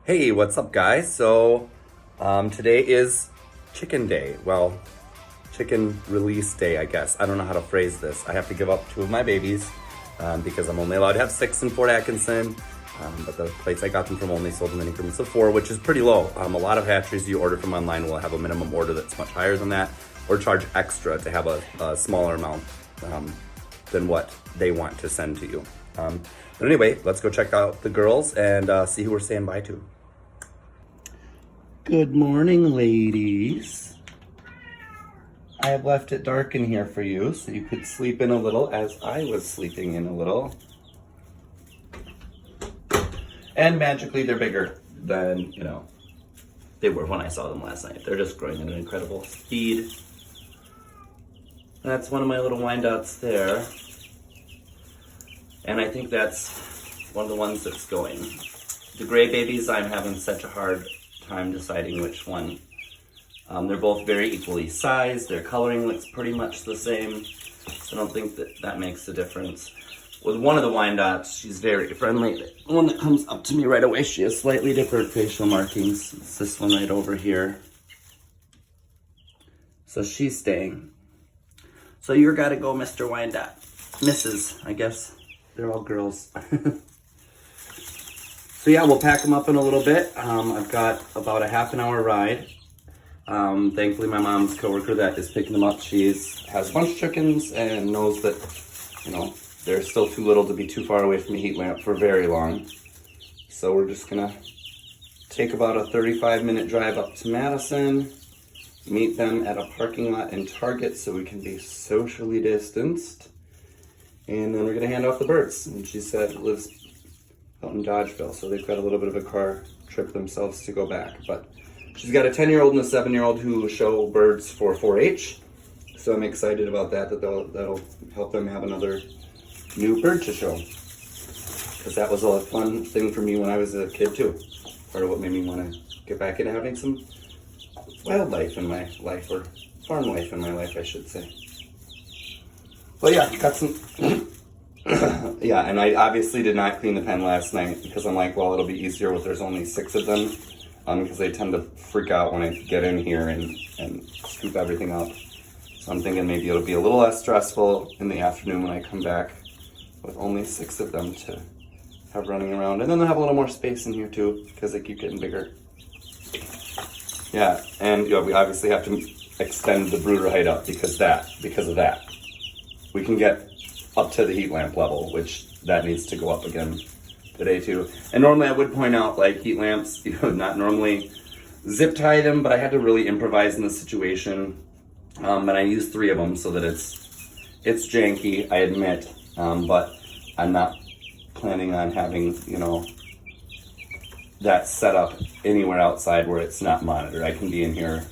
Hey, what's up guys? So today is chicken day. Well, chicken release day, I guess. I don't know how to phrase this. I have to give up 2 of my babies because I'm only allowed to have 6 in Fort Atkinson. But the plates I got them from only sold in increments of 4, which is pretty low. A lot of hatcheries you order from online will have a minimum order that's much higher than that, or charge extra to have a smaller amount than what they want to send to you. But anyway, let's go check out the girls and see who we're saying bye to. Good morning, ladies. I have left it dark in here for you so you could sleep in a little as I was sleeping in a little. And magically they're bigger than, they were when I saw them last night. They're just growing at an incredible speed. That's one of my little Wyandottes there. And I think that's one of the ones that's going. The gray babies, I'm having such a hard time deciding which one. They're both very equally sized. Their coloring looks pretty much the same. So I don't think that makes a difference. With one of the Wyandottes, she's very friendly. The one that comes up to me right away, she has slightly different facial markings. It's this one right over here. So she's staying. So you're gotta go, Mr. Wyandotte. Mrs., I guess. They're all girls. So yeah, we'll pack them up in a little bit. I've got about a half an hour ride. Thankfully, my mom's coworker that is picking them up, has a bunch of chickens and knows that, they're still too little to be too far away from the heat lamp for very long. So we're just gonna take about a 35-minute drive up to Madison, meet them at a parking lot in Target so we can be socially distanced. And then we're gonna hand off the birds. And she said lives out in Dodgeville, so they've got a little bit of a car trip themselves to go back. But she's got a 10-year-old and a 7-year-old who show birds for 4-H. So I'm excited about that'll help them have another new bird to show. Because that was a fun thing for me when I was a kid too. Part of what made me want to get back into having some wildlife in my life, or farm life in my life, I should say. But yeah, got some... Yeah, and I obviously did not clean the pen last night because I'm like, well, it'll be easier if there's only 6 of them, because they tend to freak out when I get in here and scoop everything up. So I'm thinking maybe it'll be a little less stressful in the afternoon when I come back with only 6 of them to have running around. And then they'll have a little more space in here too because they keep getting bigger. Yeah, and we obviously have to extend the brooder height up because of that. We can get up to the heat lamp level, which that needs to go up again today too. And normally I would point out, like, heat lamps, not normally zip tie them, but I had to really improvise in this situation. And I used 3 of them so that it's janky, I admit, but I'm not planning on having, that set up anywhere outside where it's not monitored. I can be in here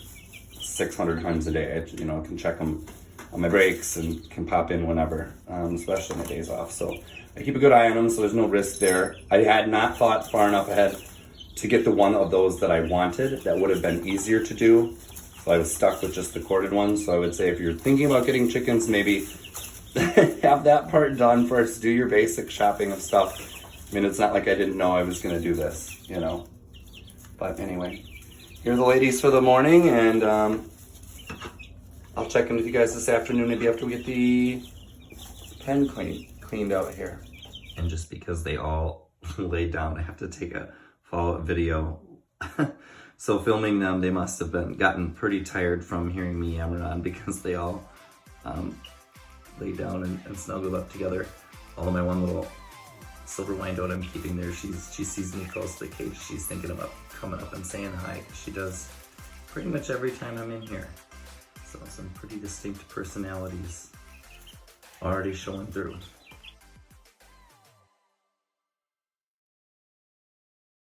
600 times a day. I can check them on my breaks and can pop in whenever, especially my days off. So I keep a good eye on them, so there's no risk there. I had not thought far enough ahead to get the one of those that I wanted. That would have been easier to do. So I was stuck with just the corded ones. So I would say if you're thinking about getting chickens, maybe have that part done first. Do your basic shopping of stuff. I mean, it's not like I didn't know I was gonna do this, But anyway, here are the ladies for the morning, and I'll check in with you guys this afternoon, maybe after we get the pen cleaned out here. And just because they all laid down, I have to take a follow-up video. So filming them, they must have gotten pretty tired from hearing me yammer on because they all laid down and snuggled up together. Although my one little silver Wyandotte I'm keeping there, she sees me close to the cage. She's thinking about coming up and saying hi. She does pretty much every time I'm in here. So some pretty distinct personalities already showing through.